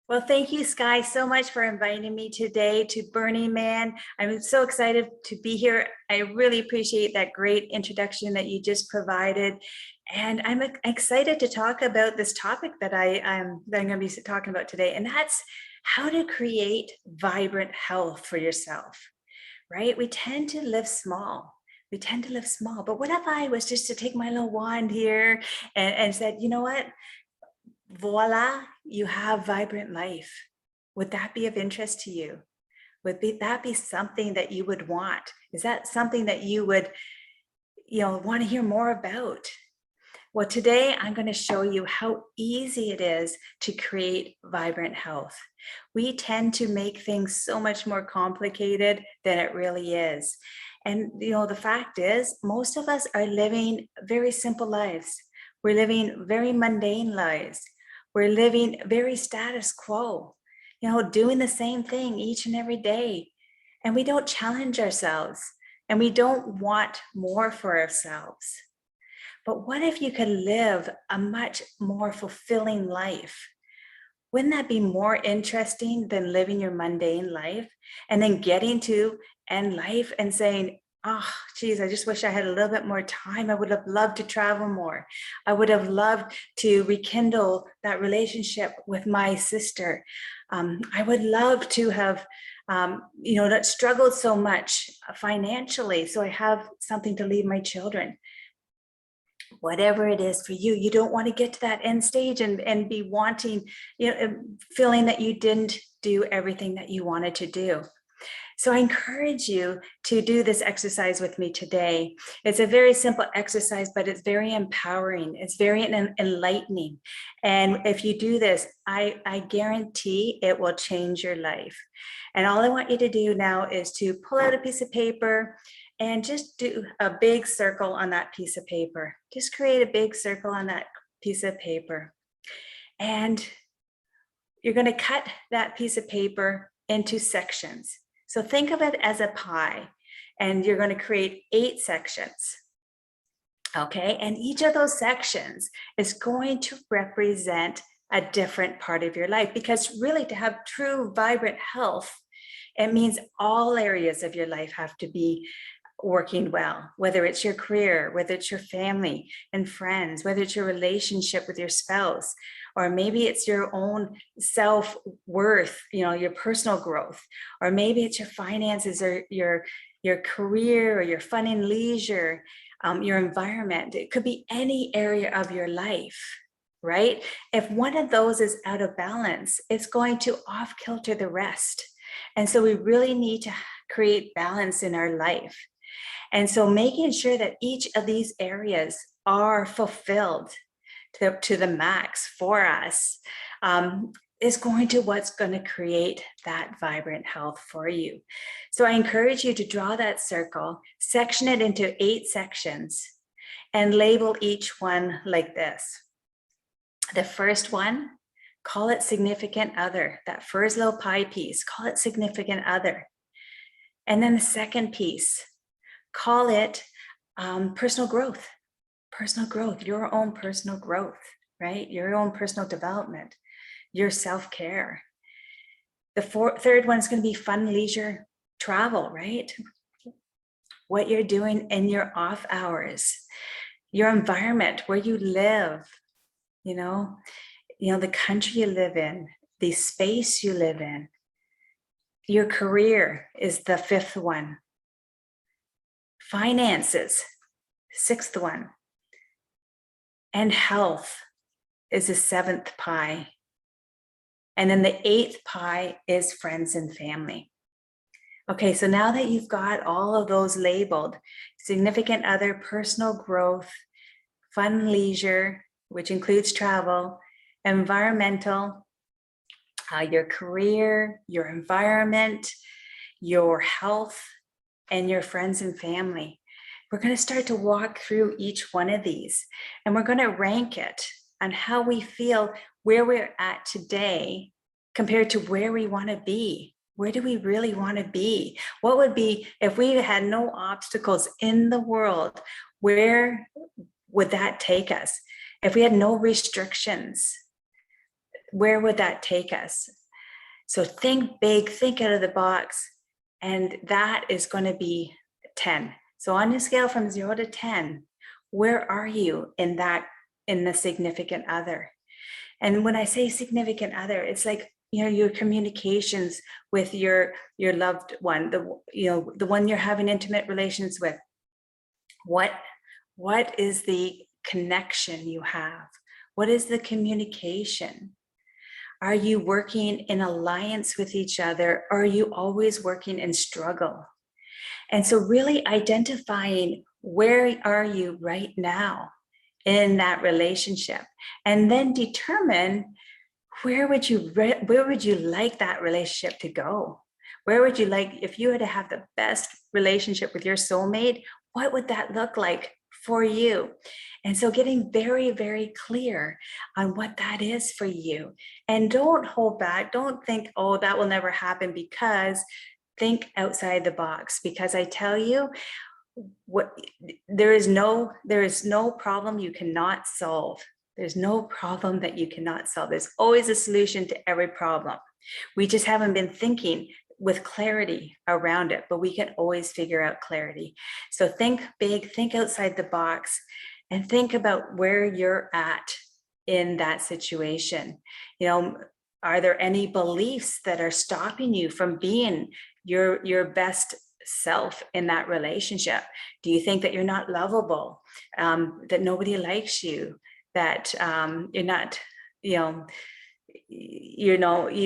Well, thank you, Sky, so much for inviting me today to Burning Man. I'm so excited to be here. I really appreciate that great introduction that you just provided. And I'm excited to talk about this topic that I'm going to be talking about today, and that's how to create vibrant health for yourself, right? We tend to live small. We tend to live small. But what if I was just to take my little wand here and said, you know what? Voila, you have vibrant life. Would that be of interest to you? That be something that you would want? Is that something that you would, want to hear more about? Well, today I'm going to show you how easy it is to create vibrant health. We tend to make things so much more complicated than it really is. And, the fact is, most of us are living very simple lives. We're living very mundane lives. We're living very status quo, doing the same thing each and every day. And we don't challenge ourselves, and we don't want more for ourselves. But what if you could live a much more fulfilling life? Wouldn't that be more interesting than living your mundane life and then getting to end life and saying, oh, geez, I just wish I had a little bit more time. I would have loved to travel more. I would have loved to rekindle that relationship with my sister. I would love to have, not struggled so much financially, so I have something to leave my children. Whatever it is for you, you don't want to get to that end stage and be wanting, feeling that you didn't do everything that you wanted to do. So I encourage you to do this exercise with me today. It's a very simple exercise, but it's very empowering. It's very enlightening. And if you do this, I guarantee it will change your life. And all I want you to do now is to pull out a piece of paper and just do a big circle on that piece of paper. Just create a big circle on that piece of paper. And you're going to cut that piece of paper into sections. So think of it as a pie, and you're going to create 8 sections. Okay, and each of those sections is going to represent a different part of your life, because really, to have true vibrant health, it means all areas of your life have to be working well, whether it's your career, whether it's your family and friends, whether it's your relationship with your spouse, or maybe it's your own self-worth, your personal growth, or maybe it's your finances, or your career, or your fun and leisure, your environment. It could be any area of your life, right? If one of those is out of balance, it's going to off-kilter the rest. And so we really need to create balance in our life. And so making sure that each of these areas are fulfilled to the max for us is what's going to create that vibrant health for you. So I encourage you to draw that circle, section it into 8 sections, and label each one like this. The first one, call it significant other. That first little pie piece, call it significant other. And then the second piece, call it personal growth, your own personal growth, right? Your own personal development, your self-care. The third one is going to be fun, leisure, travel, right? What you're doing in your off hours, your environment, where you live, the country you live in, the space you live in. Your career is the 5th one. Finances, 6th one. And health is the 7th pie. And then the 8th pie is friends and family. Okay, so now that you've got all of those labeled, significant other, personal growth, fun, leisure, which includes travel, environmental, your career, your environment, your health, and your friends and family. We're going to start to walk through each one of these, and we're going to rank it on how we feel, where we're at today compared to where we want to be. Where do we really want to be? What would be, if we had no obstacles in the world, where would that take us? If we had no restrictions, where would that take us? So think big, think out of the box, and that is going to be 10. So on a scale from 0 to 10, where are you in the significant other? And when I say significant other, it's like, your communications with your loved one, the one you're having intimate relations with. What is the connection you have? What is the communication? Are you working in alliance with each other, or are you always working in struggle? And so really identifying, where are you right now in that relationship, and then determine, where would you like that relationship to go? Where would you like, if you were to have the best relationship with your soulmate, what would that look like for you? And so getting very, very clear on what that is for you. And don't hold back. Don't think, oh, that will never happen, because think outside the box. Because I tell you, there is no problem you cannot solve. There's no problem that you cannot solve. There's always a solution to every problem. We just haven't been thinking with clarity around it, but we can always figure out clarity. So think big, think outside the box, and think about where you're at in that situation. Are there any beliefs that are stopping you from being your best self in that relationship? Do you think that you're not lovable, that nobody likes you, that you're not, you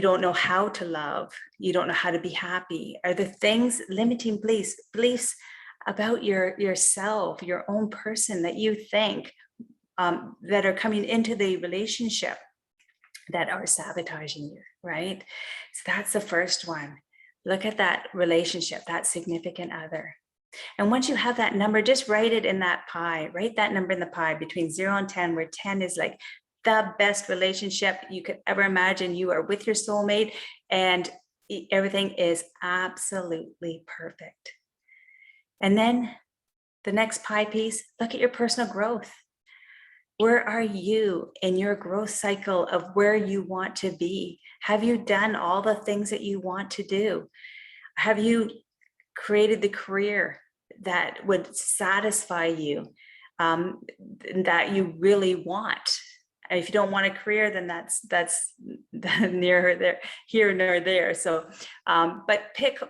don't know how to love, you don't know how to be happy? Are there things, limiting beliefs about yourself, your own person, that you think that are coming into the relationship that are sabotaging you, right? So that's the first one. Look at that relationship, that significant other. And once you have that number, just write it in that pie, write that number in the pie between 0 and 10, where 10 is like the best relationship you could ever imagine. You are with your soulmate and everything is absolutely perfect. And then the next pie piece, look at your personal growth. Where are you in your growth cycle of where you want to be? Have you done all the things that you want to do? Have you created the career that would satisfy you, that you really want? And if you don't want a career, then that's near there, here nor there. So, but pick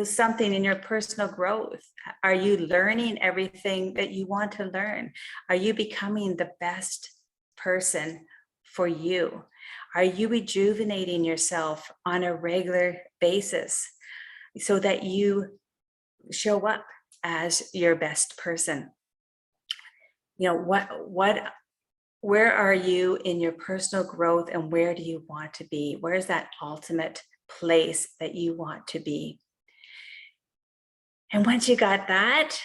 something in your personal growth. Are you learning everything that you want to learn? Are you becoming the best person for you? Are you rejuvenating yourself on a regular basis so that you show up as your best person? Where are you in your personal growth, and where do you want to be? Where's that ultimate place that you want to be? And once you got that,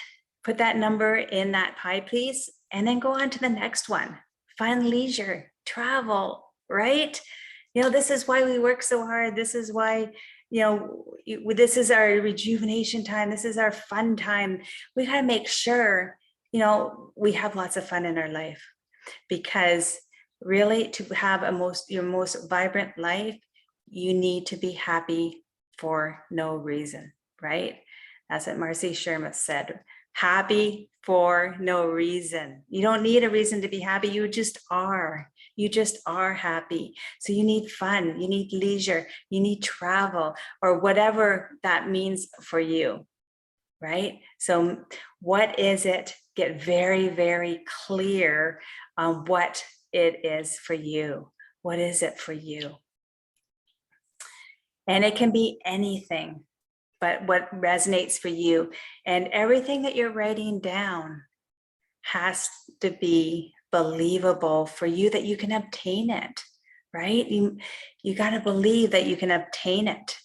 put that number in that pie, please, and then go on to the next one. Find leisure, travel, right? This is why we work so hard. This is why, this is our rejuvenation time. This is our fun time. We got to make sure, we have lots of fun in our life. Because really, to have your most vibrant life, you need to be happy for no reason, right? That's what Marcy Sherman said. Happy for no reason. You don't need a reason to be happy. You just are. You just are happy. So you need fun. You need leisure. You need travel, or whatever that means for you, right? So what is it? Get very, very clear on what it is for you. What is it for you? And it can be anything, but what resonates for you. And everything that you're writing down has to be believable for you, that you can obtain it, right? You got to believe that you can obtain it,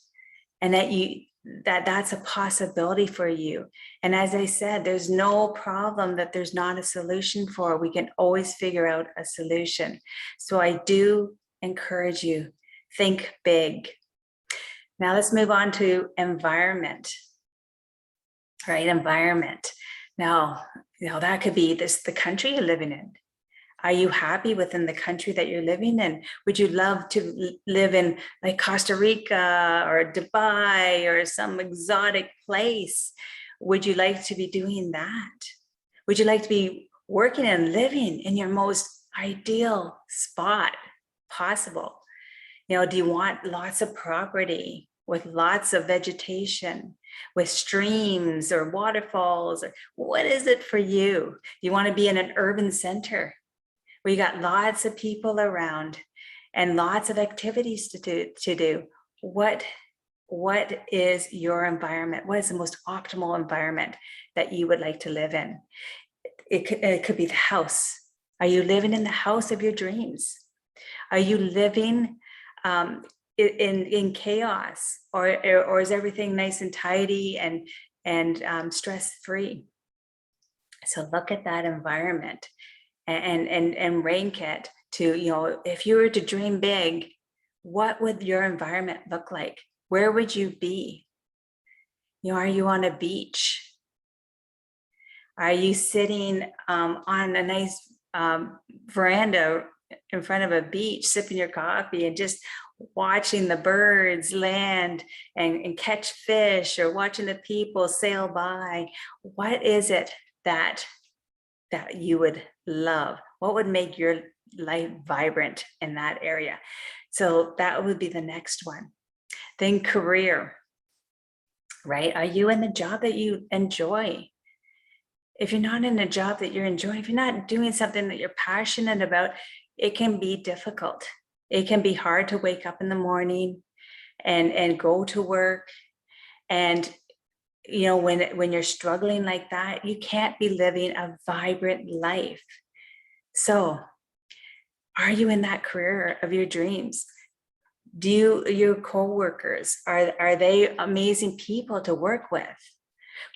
and that that's a possibility for you. And as I said, there's no problem that there's not a solution for. We can always figure out a solution. So I do encourage you, think big. Now let's move on to environment, right? Environment. Now, that could be the country you're living in. Are you happy within the country that you're living in? Would you love to live in like Costa Rica or Dubai or some exotic place? Would you like to be doing that? Would you like to be working and living in your most ideal spot possible? You know, do you want lots of property with lots of vegetation, with streams or waterfalls? Or what is it for you? You want to be in an urban center where you got lots of people around and lots of activities to do. What is your environment? What is the most optimal environment that you would like to live in? It could be the house. Are you living in the house of your dreams? Are you living in chaos, or is everything nice and tidy and stress-free? So look at that environment and rank it to, you know, if you were to dream big, what would your environment look like? Where would you be? You know, are you on a beach? Are you sitting on a nice veranda in front of a beach, sipping your coffee and just watching the birds land and catch fish, or watching the people sail by? What is it that you would love? What would make your life vibrant in that area? So that would be the next one. Then career, right? Are you in the job that you enjoy? If you're not in a job that you're enjoying, if you're not doing something that you're passionate about, it can be difficult. It can be hard to wake up in the morning and go to work. And you know, when you're struggling like that, you can't be living a vibrant life. So are you in that career of your dreams? Your co-workers, are they amazing people to work with?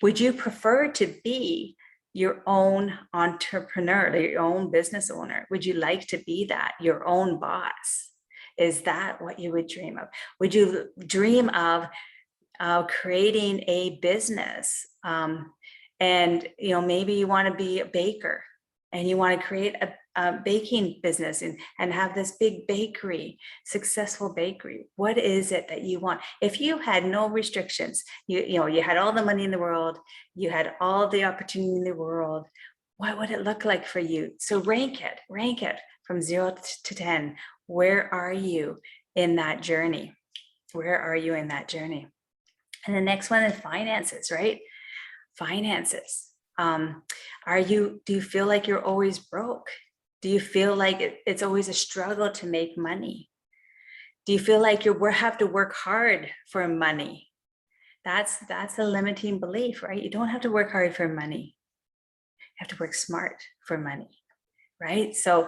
Would you prefer to be your own entrepreneur, your own business owner? Would you like to be that, your own boss? Is that what you would dream of? Would you dream of creating a business? And you know, maybe you want to be a baker and you want to create a baking business and have this big bakery, successful bakery. What is it that you want? If you had no restrictions, you know, you had all the money in the world, you had all the opportunity in the world, what would it look like for you? So rank it from 0 to 10. Where are you in that journey? Where are you in that journey? And the next one is finances, right? Finances. Do you feel like you're always broke? Do you feel like it's always a struggle to make money? Do you feel like you have to work hard for money? That's a limiting belief, right? You don't have to work hard for money. You have to work smart for money, right? So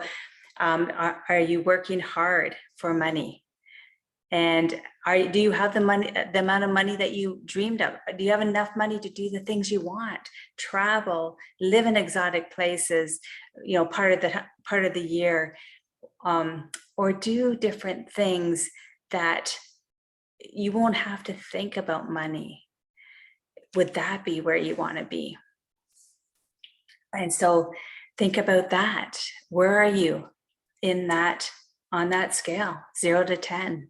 are you working hard for money? And do you have the money, the amount of money that you dreamed of? Do you have enough money to do the things you want? Travel, live in exotic places, you know, part of the year, or do different things that you won't have to think about money. Would that be where you want to be? And so think about that. Where are you in that, on that scale, 0 to 10?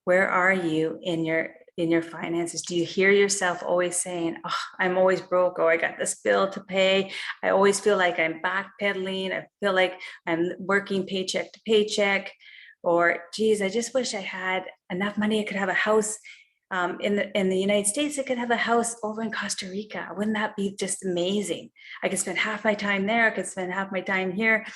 Where are you in your finances? Do you hear yourself always saying, oh, I'm always broke, or I got this bill to pay? I always feel like I'm backpedaling. I feel like I'm working paycheck to paycheck. Or, geez, I just wish I had enough money. I could have a house in the United States. I could have a house over in Costa Rica. Wouldn't that be just amazing? I could spend half my time there. I could spend half my time here.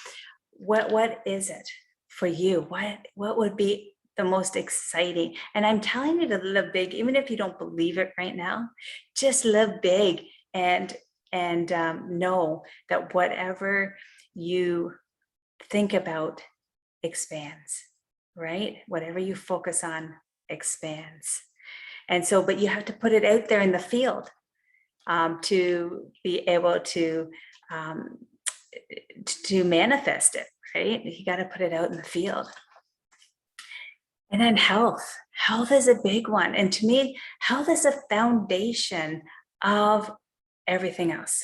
What is it for you? What would be the most exciting? And I'm telling you to live big, even if you don't believe it right now. Just live big and know that whatever you think about expands, right? Whatever you focus on expands. And so, but you have to put it out there in the field to be able to manifest it, right? You got to put it out in the field. And then health. Health is a big one. And to me, health is a foundation of everything else.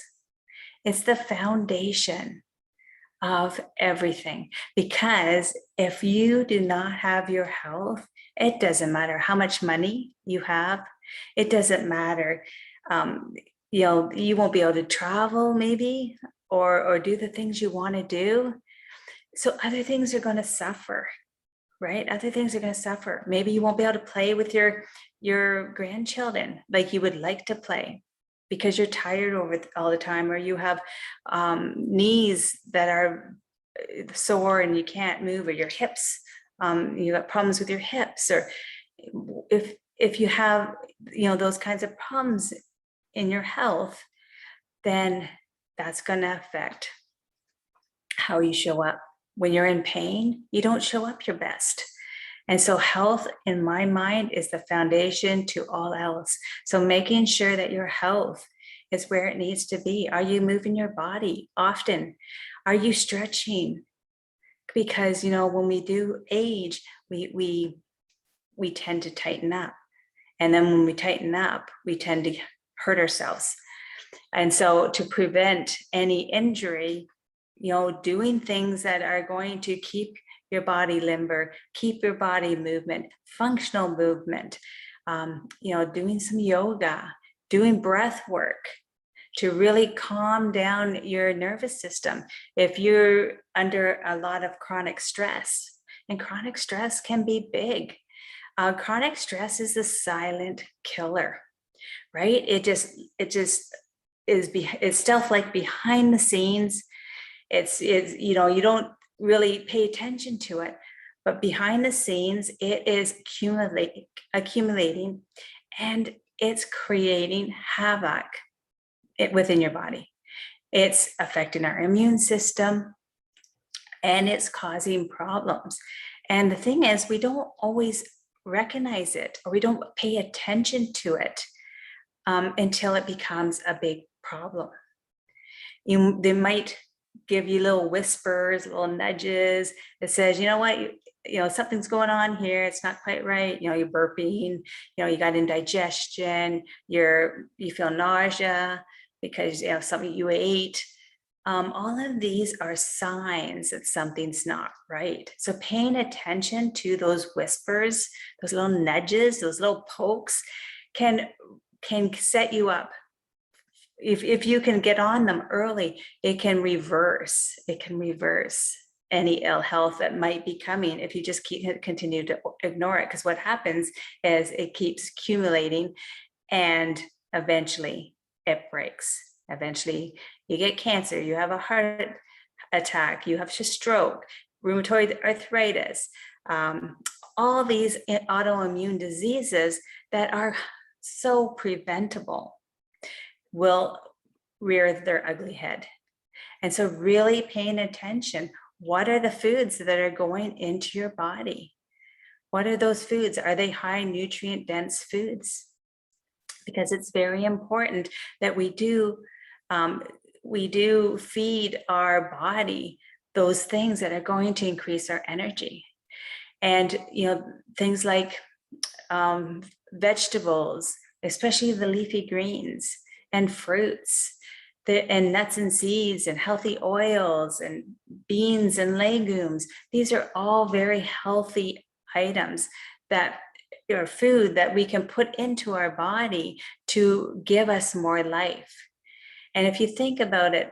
It's the foundation of everything. Because if you do not have your health, it doesn't matter how much money you have. It doesn't matter. You won't be able to travel maybe, or do the things you want to do. So other things are going to suffer, right? Other things are going to suffer. Maybe you won't be able to play with your grandchildren like you would like to play because you're tired all the time, or you have knees that are sore and you can't move, or your hips, you got problems with your hips, or if you have those kinds of problems in your health, then that's going to affect how you show up. When you're in pain, you don't show up your best. And so health, in my mind, is the foundation to all else. So making sure that your health is where it needs to be. Are you moving your body often? Are you stretching? Because when we do age, we tend to tighten up. And then when we tighten up, we tend to hurt ourselves. And so to prevent any injury, doing things that are going to keep your body limber, keep your body movement, functional movement, doing some yoga, doing breath work to really calm down your nervous system. If you're under a lot of chronic stress, and chronic stress can be big. Chronic stress is the silent killer, right? It just it's stuff like behind the scenes. It's you don't really pay attention to it, but behind the scenes, it is accumulating, and it's creating havoc within your body. It's affecting our immune system, and it's causing problems. And the thing is, we don't always recognize it, or we don't pay attention to it until it becomes a big problem. They might give you little whispers, little nudges that says, you know what, something's going on here. It's not quite right. You're burping, you got indigestion, you feel nausea because something you ate. All of these are signs that something's not right. So paying attention to those whispers, those little nudges, those little pokes can set you up. If you can get on them early, it can reverse any ill health that might be coming if you just continue to ignore it. Because what happens is it keeps accumulating, and eventually it breaks. Eventually you get cancer, you have a heart attack, you have a stroke, rheumatoid arthritis, all these autoimmune diseases that are so preventable will rear their ugly head. And so really paying attention, what are the foods that are going into your body? What are those foods? Are they high nutrient dense foods? Because it's very important that we do feed our body those things that are going to increase our energy. And things like vegetables, especially the leafy greens, and fruits, and nuts and seeds, and healthy oils, and beans and legumes. These are all very healthy items that are food that we can put into our body to give us more life. And if you think about it,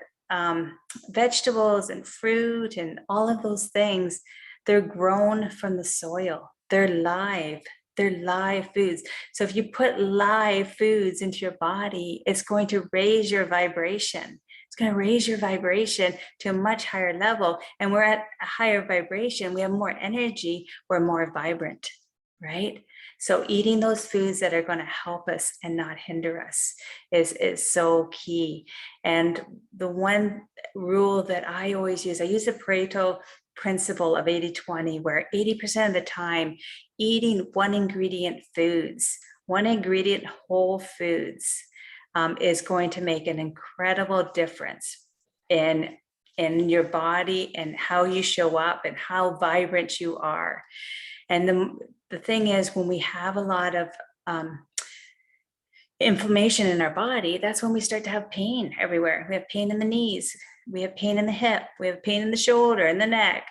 vegetables and fruit and all of those things, they're grown from the soil. They're live foods. So if you put live foods into your body, it's going to raise your vibration. It's going to raise your vibration to a much higher level. And we're at a higher vibration. We have more energy. We're more vibrant, right? So eating those foods that are going to help us and not hinder us is so key. And the one rule that I always use, I use the Pareto principle of 80-20, where 80% of the time eating one ingredient whole foods is going to make an incredible difference in your body and how you show up and how vibrant you are. And the thing is, when we have a lot of inflammation in our body, that's when we start to have pain everywhere. We have pain in the knees, we have pain in the hip, we have pain in the shoulder and the neck,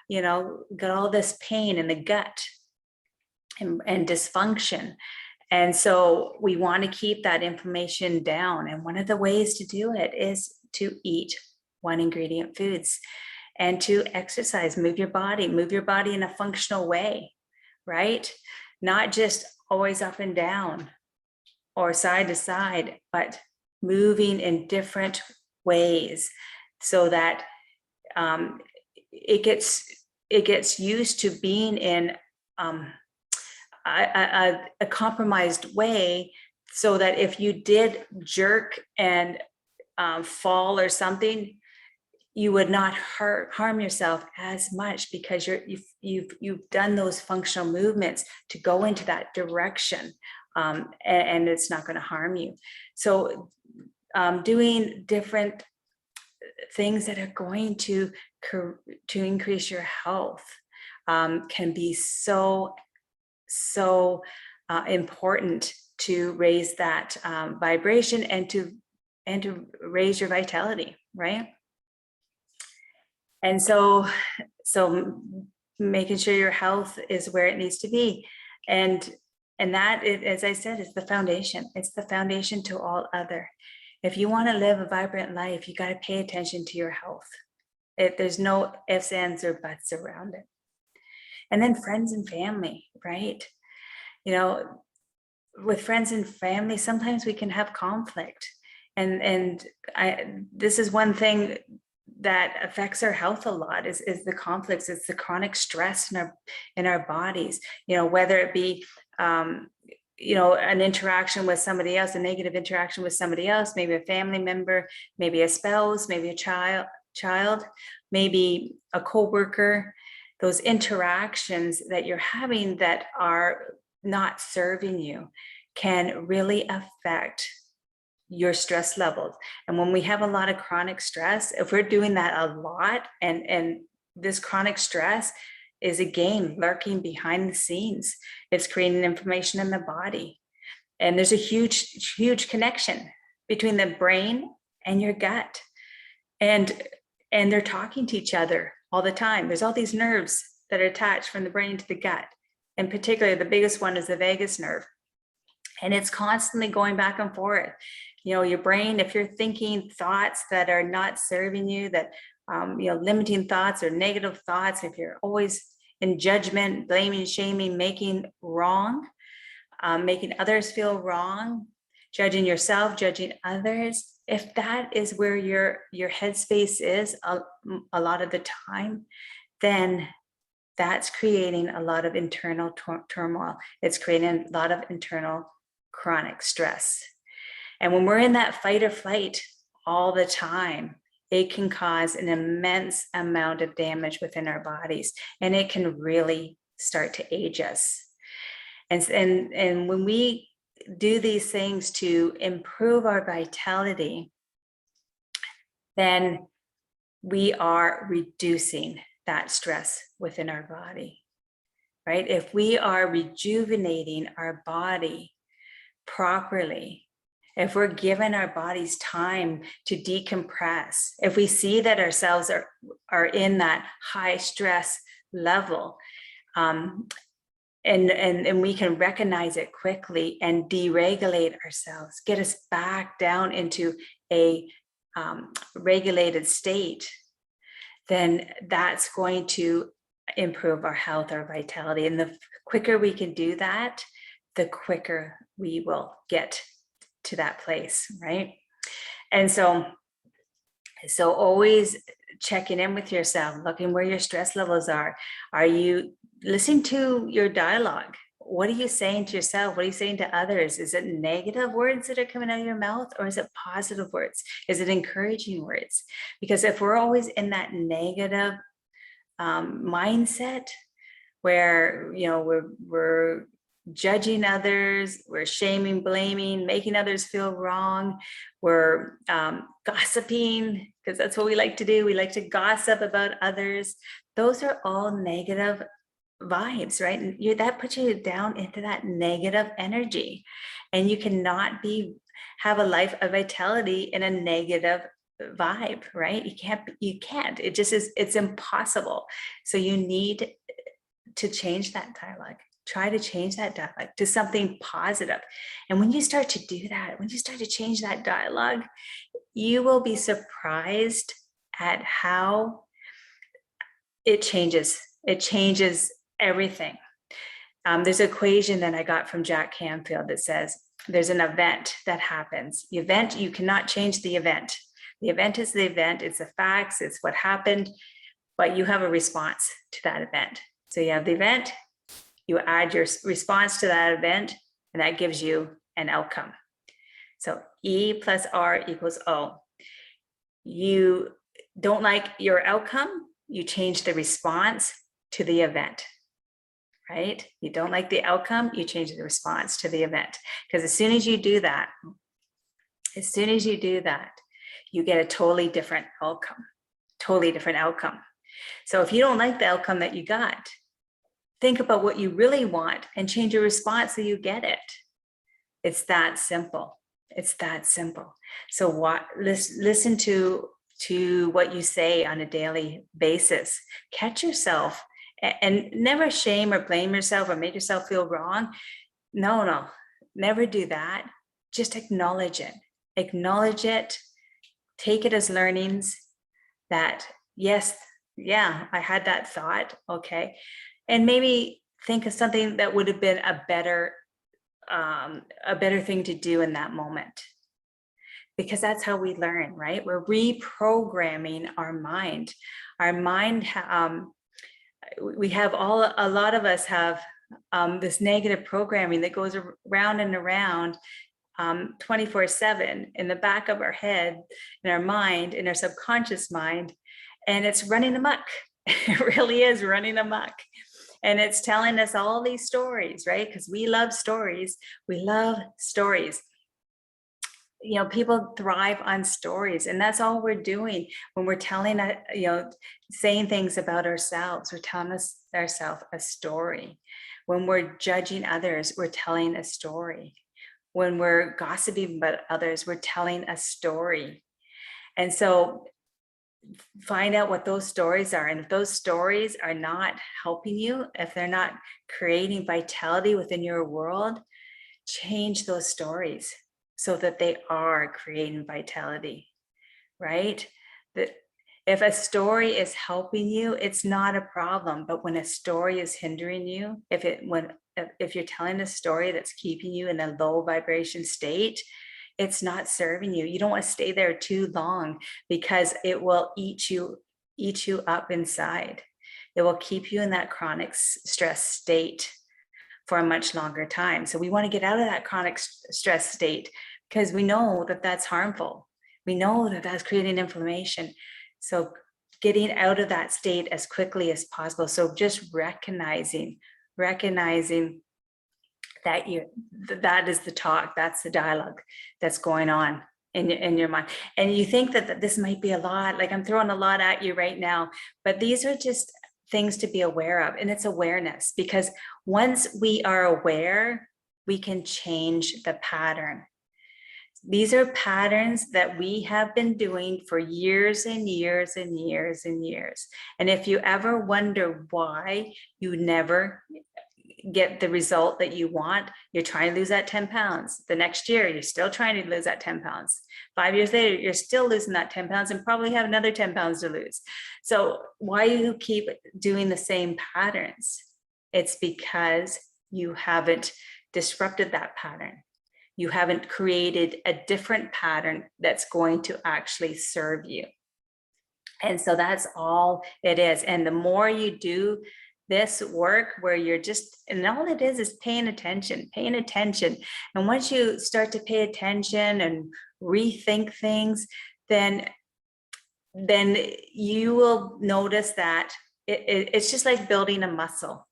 you know, got all this pain in the gut and dysfunction. And so we want to keep that inflammation down. And one of the ways to do it is to eat one ingredient foods and to exercise, move your body in a functional way, right? Not just always up and down or side to side, but moving in different ways so that it gets used to being in a compromised way, so that if you did jerk and fall or something, you would not harm yourself as much, because you've done those functional movements to go into that direction, and it's not going to harm you. So doing different things that are going to increase your health can be so important to raise that vibration and to raise your vitality, right? And so making sure your health is where it needs to be, and that, as I said, is the foundation. It's the foundation to all other. If you want to live a vibrant life, you got to pay attention to your health. There's no ifs, ands, or buts around it. And then friends and family, right? You know, with friends and family, sometimes we can have conflict. And this is one thing that affects our health a lot, is the conflicts. It's the chronic stress in our bodies, you know, whether it be you know, an interaction with somebody else, a negative interaction with somebody else, maybe a family member, maybe a spouse, maybe a child, maybe a coworker. Those interactions that you're having that are not serving you can really affect your stress levels. And when we have a lot of chronic stress, if we're doing that a lot, and this chronic stress is a game lurking behind the scenes, it's creating inflammation in the body. And there's a huge connection between the brain and your gut. And they're talking to each other all the time. There's all these nerves that are attached from the brain to the gut. In particular, the biggest one is the vagus nerve. And it's constantly going back and forth. You know, your brain, if you're thinking thoughts that are not serving you, that you know, limiting thoughts or negative thoughts, if you're always in judgment, blaming, shaming, making wrong, making others feel wrong, judging yourself, judging others, if that is where your headspace is a lot of the time, then that's creating a lot of internal turmoil. It's creating a lot of internal chronic stress. And when we're in that fight or flight all the time, it can cause an immense amount of damage within our bodies, and it can really start to age us. And when we do these things to improve our vitality, then we are reducing that stress within our body, right? If we are rejuvenating our body properly, if we're giving our bodies time to decompress, if we see that ourselves are in that high stress level, and we can recognize it quickly and deregulate ourselves, get us back down into a regulated state, then that's going to improve our health, our vitality. And the quicker we can do that, the quicker we will get to that place, right? And so always checking in with yourself, looking where your stress levels are. Are you listening to your dialogue? What are you saying to yourself? What are you saying to others? Is it negative words that are coming out of your mouth, or is it positive words? Is it encouraging words? Because if we're always in that negative mindset, where, you know, we're judging others, we're shaming, blaming, making others feel wrong, we're gossiping, because that's what we like to do. We like to gossip about others. Those are all negative vibes, right? And that puts you down into that negative energy, and you cannot have a life of vitality in a negative vibe, right? You can't, it just is, it's impossible. So you need to change that dialogue. Try to change that dialogue to something positive. And when you start to do that, when you start to change that dialogue, you will be surprised at how it changes. It changes everything. There's an equation that I got from Jack Canfield that says there's an event that happens. The event, you cannot change the event. The event is the event, it's the facts, it's what happened, but you have a response to that event. So you have the event, you add your response to that event, and that gives you an outcome. So E plus R equals O. You don't like your outcome, you change the response to the event, right? You don't like the outcome, you change the response to the event. Because as soon as you do that, you get a totally different outcome, So if you don't like the outcome that you got, think about what you really want and change your response so you get it. It's that simple. It's that simple. So listen to what you say on a daily basis. Catch yourself and never shame or blame yourself or make yourself feel wrong. No, never do that. Just acknowledge it. Acknowledge it. Take it as learnings that, yes, yeah, I had that thought. Okay. And maybe think of something that would have been a better thing to do in that moment. Because that's how we learn, right? We're reprogramming our mind. Our mind, we have a lot of us have this negative programming that goes around and around 24/7 in the back of our head, in our mind, in our subconscious mind, and it's running amok. It really is running amok. And it's telling us all these stories, right? Because we love stories. We love stories. You know, people thrive on stories, and that's all we're doing when we're telling, saying things about ourselves. We're telling ourselves a story. When we're judging others, we're telling a story. When we're gossiping about others, we're telling a story. And so find out what those stories are. And if those stories are not helping you, if they're not creating vitality within your world, change those stories so that they are creating vitality, right? That if a story is helping you, it's not a problem. But when a story is hindering you, if you're telling a story that's keeping you in a low vibration state, it's not serving you. You don't want to stay there too long, because it will eat you up inside. It will keep you in that chronic stress state for a much longer time. So we want to get out of that chronic stress state, because we know that that's harmful. We know that that's creating inflammation. So getting out of that state as quickly as possible. So just recognizing that that is the talk, that's the dialogue that's going on in your mind. And you think that this might be a lot, like I'm throwing a lot at you right now, but these are just things to be aware of. And it's awareness, because once we are aware, we can change the pattern. These are patterns that we have been doing for years and years and years and years. And if you ever wonder why you never get the result that you want, you're trying to lose that 10 pounds. The next year, you're still trying to lose that 10 pounds. 5 years later, you're still losing that 10 pounds and probably have another 10 pounds to lose. So why do you keep doing the same patterns? It's because you haven't disrupted that pattern. You haven't created a different pattern that's going to actually serve you. And so that's all it is. And the more you do this work, where you're just, and all it is paying attention. And once you start to pay attention and rethink things, then you will notice that it's just like building a muscle.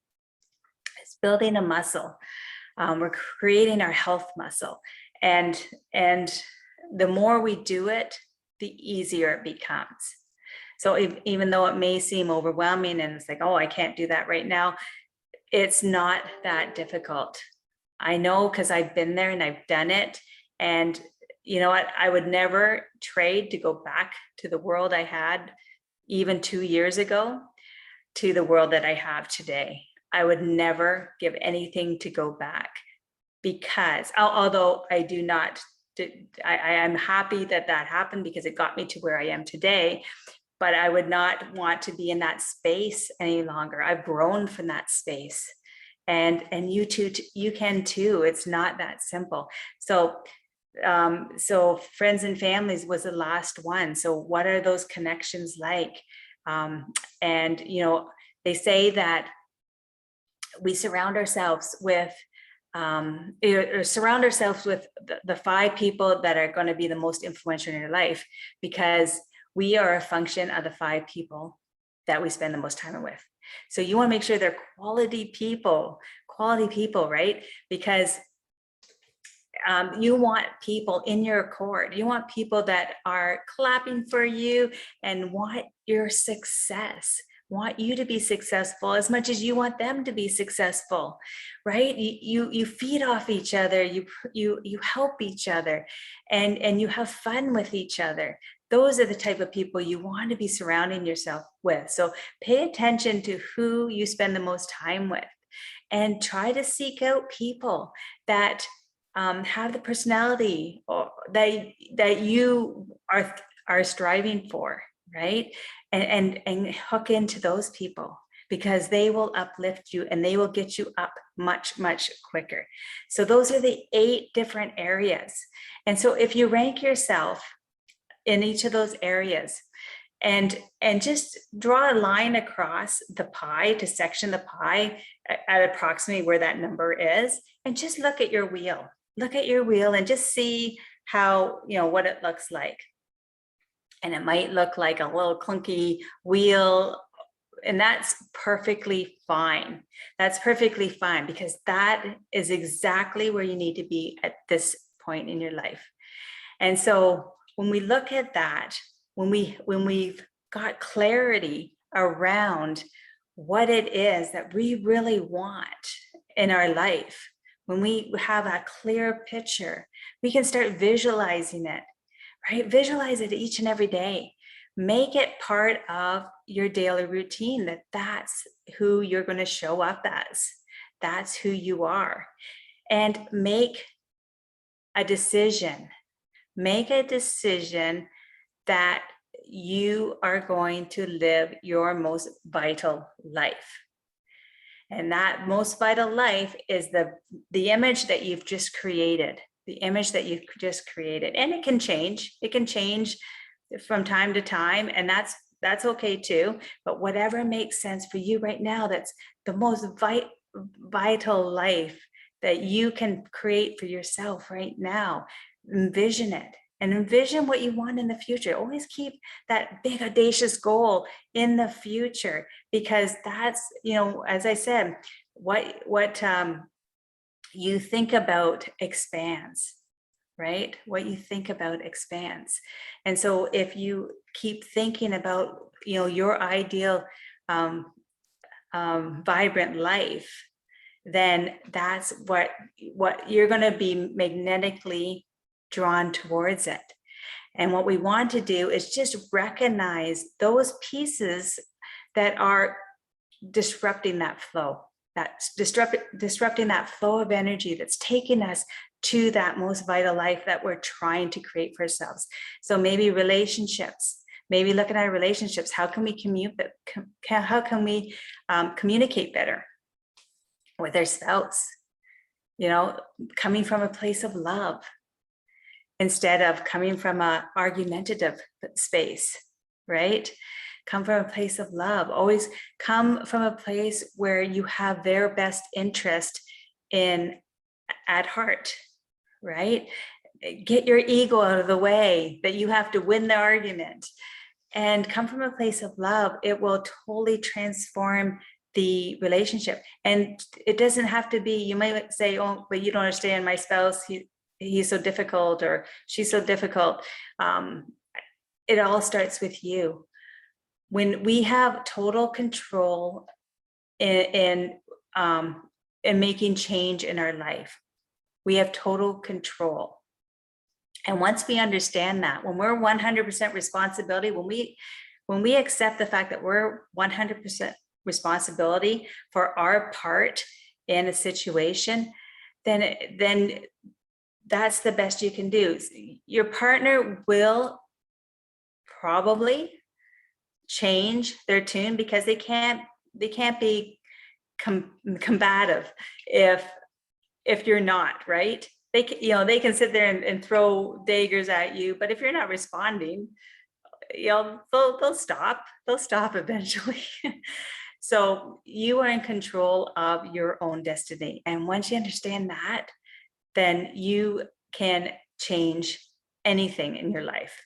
It's building a muscle. We're creating our health muscle. And the more we do it, the easier it becomes. So even though it may seem overwhelming and it's like, oh, I can't do that right now, it's not that difficult. I know, because I've been there and I've done it. And you know what, I would never trade to go back to the world I had even 2 years ago to the world that I have today. I would never give anything to go back, because although I do not, I am happy that that happened because it got me to where I am today, but I would not want to be in that space any longer. I've grown from that space, and you too, you can too. It's not that simple. So so friends and families was the last one. So what are those connections like? And you know, they say that we surround ourselves with or surround ourselves with the 5 people that are going to be the most influential in your life, because we are a function of the 5 people that we spend the most time with. So you want to make sure they're quality people, right? Because you want people in your court. You want people that are clapping for you and want your success, want you to be successful as much as you want them to be successful, right? You feed off each other, you help each other, and you have fun with each other. Those are the type of people you want to be surrounding yourself with. So pay attention to who you spend the most time with, and try to seek out people that have the personality or that you are striving for, right? And hook into those people, because they will uplift you and they will get you up much quicker. So those are the 8 different areas. And so if you rank yourself in each of those areas, and just draw a line across the pie to section the pie at approximately where that number is, and just look at your wheel. Look at your wheel and just see how, you know, what it looks like. And it might look like a little clunky wheel, and that's perfectly fine. That's perfectly fine, because that is exactly where you need to be at this point in your life. And so when we look at that, when we've got clarity around what it is that we really want in our life, when we have a clear picture, we can start visualizing it, right? Visualize it each and every day. Make it part of your daily routine, that's who you're going to show up as. That's who you are. And make a decision. Make a decision that you are going to live your most vital life. And that most vital life is the image that you've just created, the image that you've just created. And it can change. It can change from time to time, and that's okay too. But whatever makes sense for you right now, that's the most vital life that you can create for yourself right now. Envision it. And envision what you want in the future. Always keep that big audacious goal in the future, because that's, you know, as I said, what you think about expands, right? What you think about expands. And so if you keep thinking about, you know, your ideal vibrant life, then that's what you're going to be magnetically drawn towards it. And what we want to do is just recognize those pieces that are disrupting that flow, that's disrupting that flow of energy that's taking us to that most vital life that we're trying to create for ourselves. So maybe relationships, maybe look at our relationships. How can we communicate better with our spouse? You know, coming from a place of love, instead of coming from an argumentative space, right? Come from a place of love. Always come from a place where you have their best interest at heart, right? Get your ego out of the way, that you have to win the argument, and come from a place of love. It will totally transform the relationship. And it doesn't have to be, you might say, oh, but you don't understand, my spouse, he's so difficult, or she's so difficult. It all starts with you. When we have total control in making change in our life, we have total control. And once we understand that, when we're 100% responsibility, when we accept the fact that we're 100% responsibility for our part in a situation, then that's the best you can do. Your partner will probably change their tune because they can't be combative if you're not, right? They can sit there and throw daggers at you, but if you're not responding, they'll stop eventually. So you are in control of your own destiny, and once you understand that, then you can change anything in your life.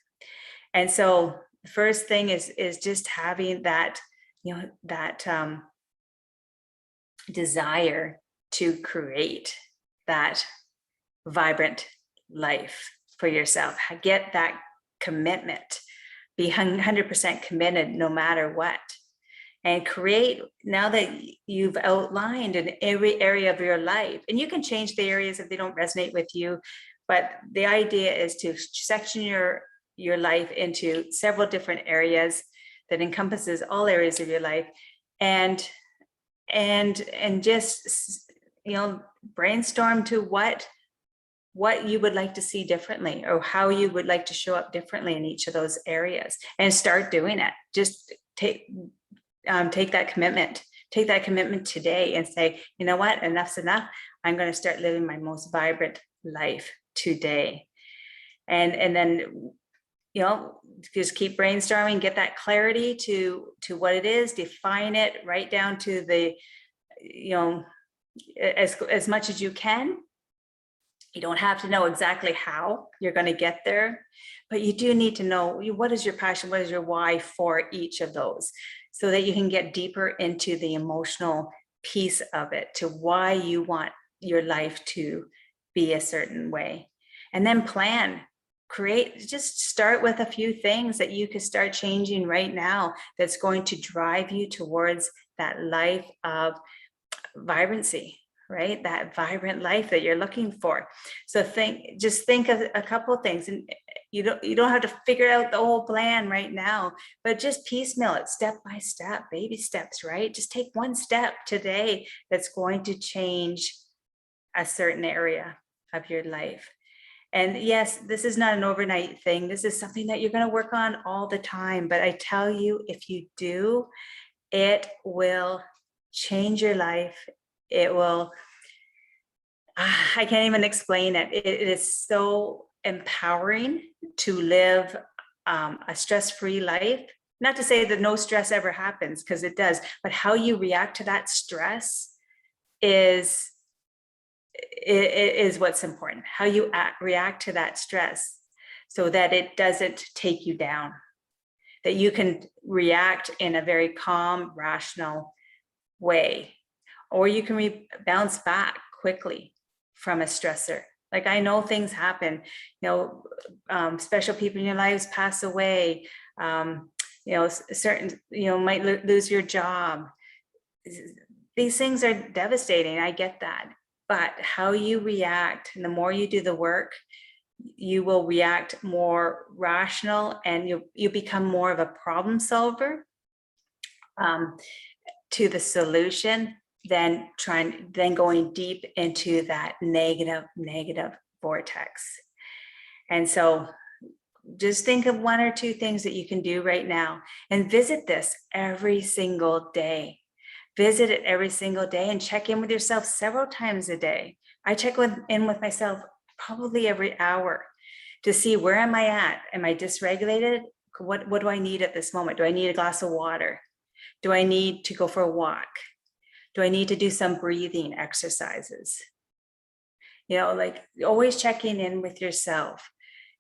And so the first thing is just having that, that desire to create that vibrant life for yourself. Get that commitment, be 100% committed no matter what, and create. Now that you've outlined in every area of your life, and you can change the areas if they don't resonate with you, but the idea is to section your life into several different areas that encompasses all areas of your life, and just brainstorm to what you would like to see differently, or how you would like to show up differently in each of those areas, and start doing it. Just take that commitment. Take that commitment today and say, you know what, enough's enough. I'm going to start living my most vibrant life today. And then, just keep brainstorming, get that clarity to what it is, define it right down to the, as much as you can. You don't have to know exactly how you're going to get there, but you do need to know what is your passion, what is your why for each of those, so that you can get deeper into the emotional piece of it, to why you want your life to be a certain way. And then plan, create, just start with a few things that you could start changing right now that's going to drive you towards that life of vibrancy, right? That vibrant life that you're looking for. So just think of a couple of things, and you don't have to figure out the whole plan right now, but just piecemeal it, step by step, baby steps, right? Just take one step today that's going to change a certain area of your life. And yes, this is not an overnight thing. This is something that you're going to work on all the time. But I tell you, if you do, it will change your life. It will, I can't even explain it. It is so empowering to live a stress-free life. Not to say that no stress ever happens, because it does, but how you react to that stress is what's important. How you react to that stress, so that it doesn't take you down, that you can react in a very calm, rational way, or you can bounce back quickly from a stressor. Like, I know things happen, special people in your lives pass away, certain, might lose your job. These things are devastating. I get that. But how you react, and the more you do the work, you will react more rational, and you become more of a problem solver to the solution than going deep into that negative vortex. And so just think of one or two things that you can do right now, and visit this every single day. Visit it every single day, and check in with yourself several times a day. I check in with myself probably every hour to see, where am I at? Am I dysregulated? What do I need at this moment? Do I need a glass of water? Do I need to go for a walk? Do I need to do some breathing exercises? Like, always checking in with yourself.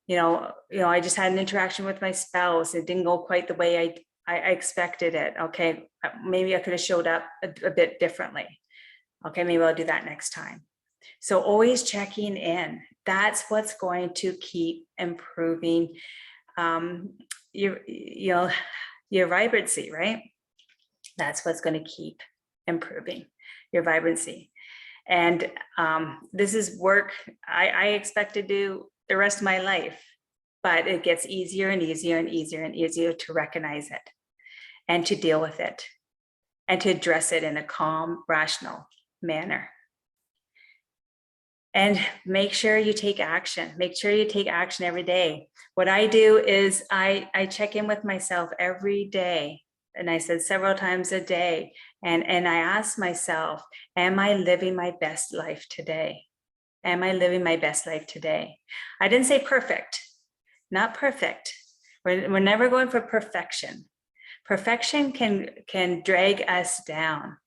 I just had an interaction with my spouse. It didn't go quite the way I expected it. Okay, maybe I could have showed up a bit differently. Okay, maybe I'll do that next time. So always checking in. That's what's going to keep improving your vibrancy, right? That's what's going to keep improving your vibrancy. And this is work I expect to do the rest of my life, but it gets easier and easier and easier and easier to recognize it and to deal with it and to address it in a calm, rational manner. And make sure you take action. Make sure you take action every day. What I do is I check in with myself every day. And I said several times a day. And I ask myself, am I living my best life today? Am I living my best life today? I didn't say perfect, not perfect. We're never going for perfection. Perfection can drag us down.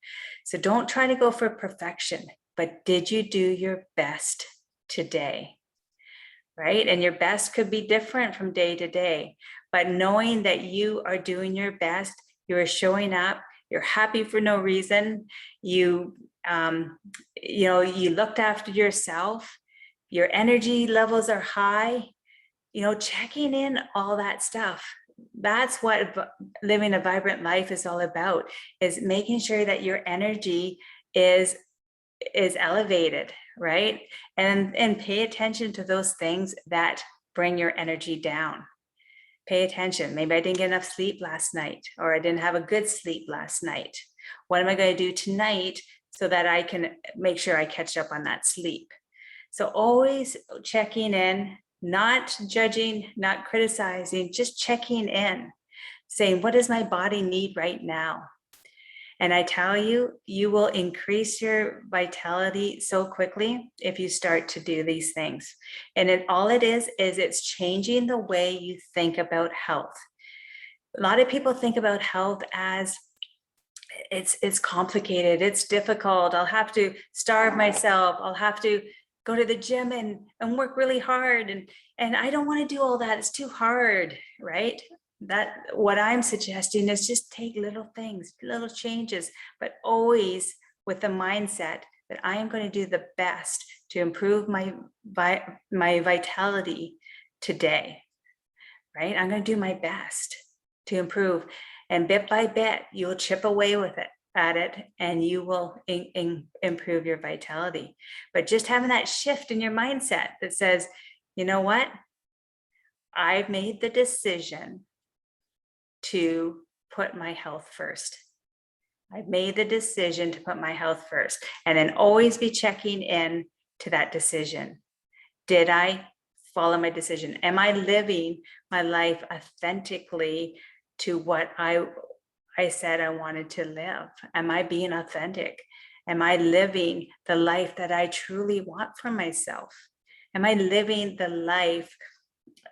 So don't try to go for perfection, but did you do your best today? Right? And your best could be different from day to day, but knowing that you are doing your best, you are showing up, you're happy for no reason, you looked after yourself, your energy levels are high, checking in, all that stuff. That's what living a vibrant life is all about, is making sure that your energy is elevated, right? And pay attention to those things that bring your energy down. Pay attention. Maybe I didn't get enough sleep last night, or I didn't have a good sleep last night. What am I going to do tonight so that I can make sure I catch up on that sleep? So always checking in, not judging, not criticizing, just checking in, saying, what does my body need right now? And I tell you, you will increase your vitality so quickly if you start to do these things. And all it is it's changing the way you think about health. A lot of people think about health as it's complicated, it's difficult, I'll have to starve myself, I'll have to go to the gym and work really hard. And I don't want to do all that, it's too hard, right? That what I'm suggesting is just take little things, little changes, but always with the mindset that I am going to do the best to improve my vitality today, right? I'm going to do my best to improve, and bit by bit, you'll chip away at it, and you will improve your vitality. But just having that shift in your mindset that says, you know what? I've made the decision to put my health first. I've made the decision to put my health first, and then always be checking in to that decision. Did I follow my decision? Am I living my life authentically to what I said I wanted to live? Am I being authentic? Am I living the life that I truly want for myself? Am I living the life,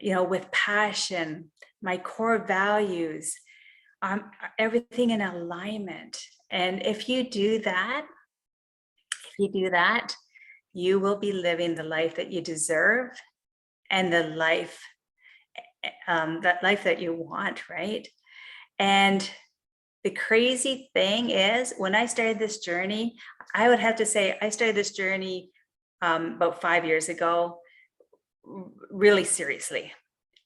with passion, my core values, everything in alignment? And if you do that, you will be living the life that you deserve and the life, that you want, right? And the crazy thing is, when I started this journey, I would have to say I started this journey about 5 years ago, really seriously.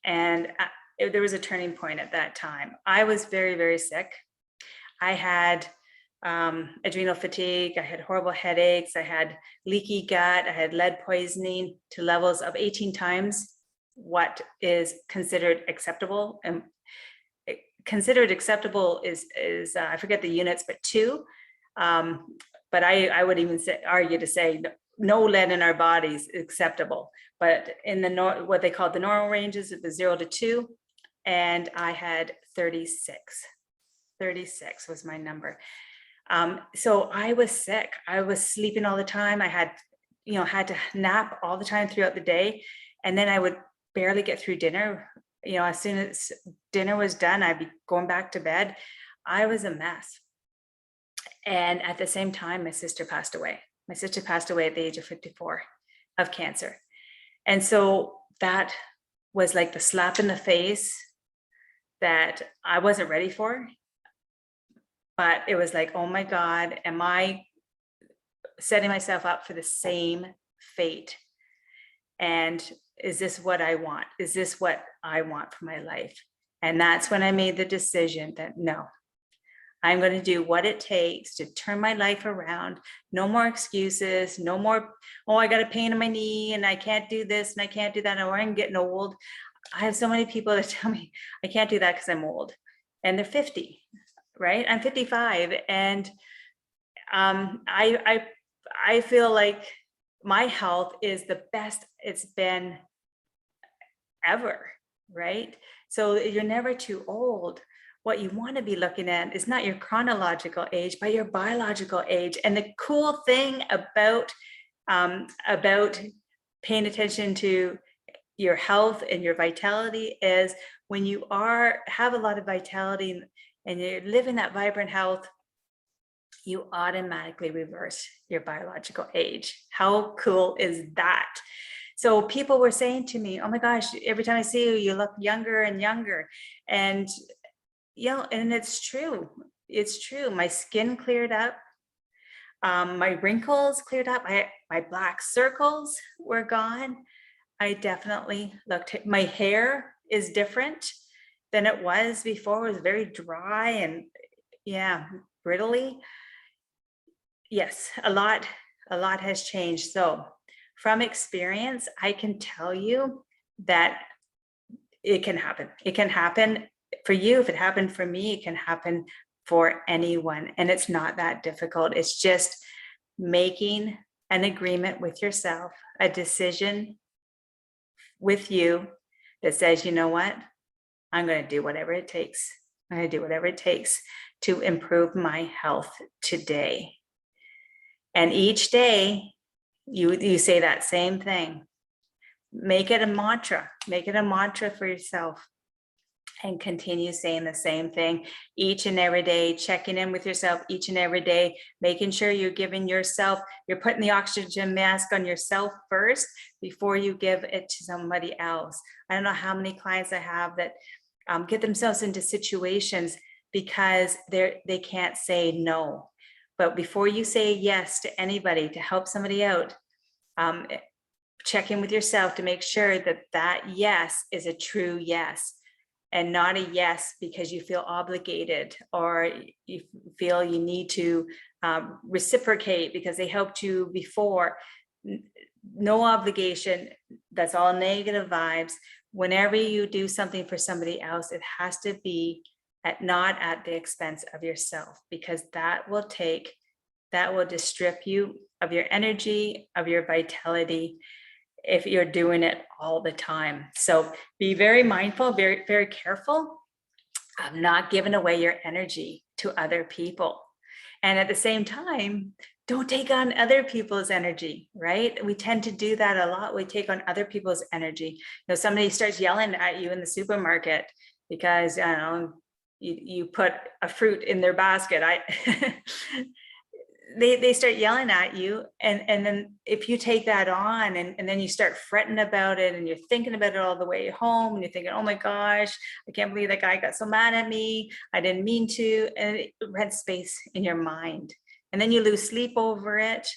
And there was a turning point at that time. I was very, very sick. I had adrenal fatigue, I had horrible headaches, I had leaky gut, I had lead poisoning to levels of 18 times what is considered acceptable. And considered acceptable is I forget the units, but 2. But I would even argue to say no lead in our bodies is acceptable. But in what they call the normal ranges, it was 0 to 2, and I had 36. 36 was my number. So I was sick. I was sleeping all the time. I had to nap all the time throughout the day, and then I would barely get through dinner. As soon as dinner was done, I'd be going back to bed. I was a mess. And at the same time, my sister passed away. My sister passed away at the age of 54 of cancer. And so that was like the slap in the face that I wasn't ready for. But it was like, oh my God, am I setting myself up for the same fate? And is this what I want? Is this what I want for my life? And that's when I made the decision that no, I'm going to do what it takes to turn my life around. No more excuses, no more, oh, I got a pain in my knee and I can't do this and I can't do that, or I'm getting old. I have so many people that tell me I can't do that because I'm old, and they're 50, right? I'm 55, and I feel like my health is the best it's been ever, right? So you're never too old. What you want to be looking at is not your chronological age, but your biological age. And the cool thing about paying attention to your health and your vitality is when you have a lot of vitality and you're living that vibrant health, you automatically reverse your biological age. How cool is that? So people were saying to me, oh my gosh, every time I see you, you look younger and younger. And and it's true. It's true. My skin cleared up. My wrinkles cleared up. My black circles were gone. I definitely my hair is different than it was before. It was very dry and brittly. Yes, a lot has changed. So from experience, I can tell you that it can happen. It can happen for you. If it happened for me, it can happen for anyone. And it's not that difficult. It's just making an agreement with yourself, a decision with you that says, you know what, I'm going to do whatever it takes. I'm going to do whatever it takes to improve my health today. And each day you say that same thing. Make it a mantra. Make it a mantra for yourself. And continue saying the same thing each and every day, checking in with yourself each and every day, making sure you're giving yourself, you're putting the oxygen mask on yourself first before you give it to somebody else. I don't know how many clients I have that get themselves into situations because they can't say no. But before you say yes to anybody to help somebody out, check in with yourself to make sure that yes is a true yes, and not a yes because you feel obligated or you feel you need to reciprocate because they helped you before. No obligation. That's all negative vibes. Whenever you do something for somebody else, it has to be not at the expense of yourself, because that will just strip you of your energy, of your vitality, if you're doing it all the time. So be very mindful, very, very careful of not giving away your energy to other people. And at the same time, don't take on other people's energy, right? We tend to do that a lot. We take on other people's energy. Somebody starts yelling at you in the supermarket because, I don't know, you put a fruit in their basket. They start yelling at you, and then if you take that on and then you start fretting about it and you're thinking about it all the way home and you're thinking, oh my gosh, I can't believe that guy got so mad at me, I didn't mean to, and it rents space in your mind, and then you lose sleep over it.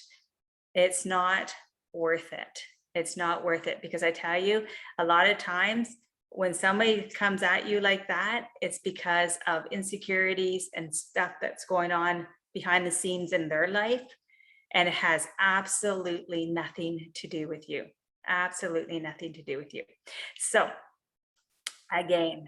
It's not worth it. It's not worth it, because I tell you, a lot of times when somebody comes at you like that, it's because of insecurities and stuff that's going on behind the scenes in their life, and it has absolutely nothing to do with you. Absolutely nothing to do with you. So again,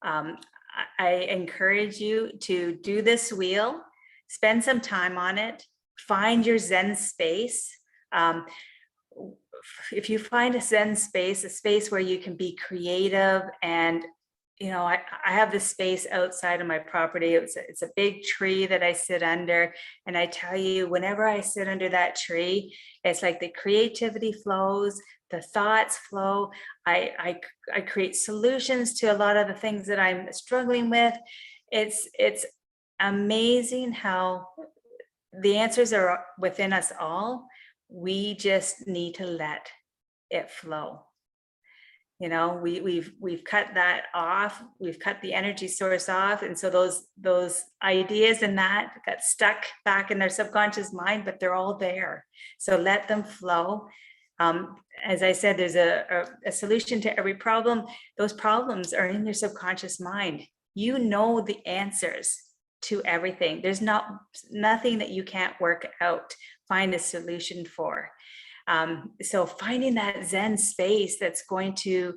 I encourage you to do this wheel, spend some time on it, find your Zen space. If you find a Zen space, a space where you can be creative, and I have this space outside of my property. It's a big tree that I sit under. And I tell you, whenever I sit under that tree, it's like the creativity flows, the thoughts flow. I create solutions to a lot of the things that I'm struggling with. It's amazing how the answers are within us all. We just need to let it flow. We've cut that off. We've cut the energy source off. And so those ideas and that got stuck back in their subconscious mind, but they're all there. So let them flow. As I said, there's a solution to every problem. Those problems are in your subconscious mind. You know the answers. to everything. There's nothing that you can't work out, find a solution for. So finding that Zen space that's going to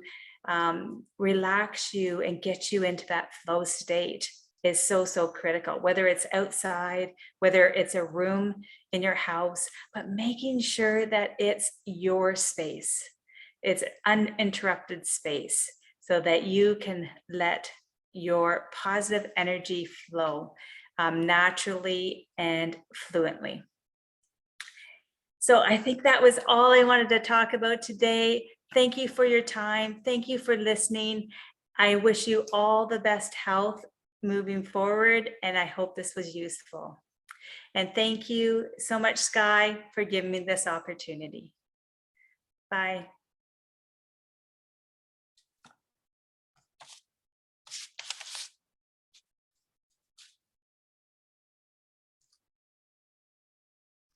relax you and get you into that flow state is so, so critical, whether it's outside, whether it's a room in your house, but making sure that it's your space. It's uninterrupted space so that you can let your positive energy flow naturally and fluently. So I think that was all I wanted to talk about today. Thank you for your time. Thank you for listening. I wish you all the best health moving forward, and I hope this was useful. And thank you so much, Sky, for giving me this opportunity. Bye.